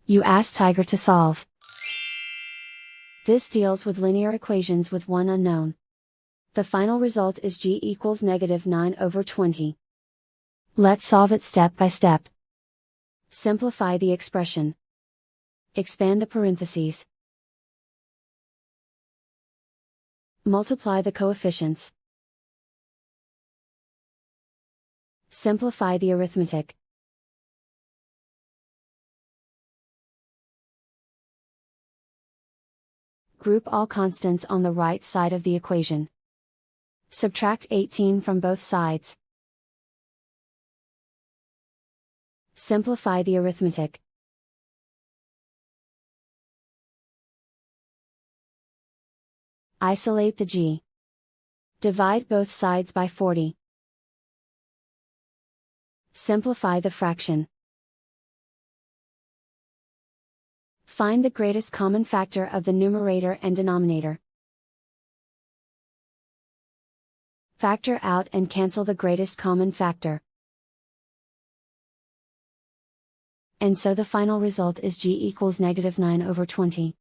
You ask Tiger to solve. This deals with linear equations with one unknown. The final result is g equals -9/20. Let's solve it step by step. Simplify the expression. Expand the parentheses. Multiply the coefficients. Simplify the arithmetic. Group all constants on the right side of the equation. Subtract 18 from both sides. Simplify the arithmetic. Isolate the g. Divide both sides by 40. Simplify the fraction. Find the greatest common factor of the numerator and denominator. Factor out and cancel the greatest common factor. And so the final result is g equals -9/20.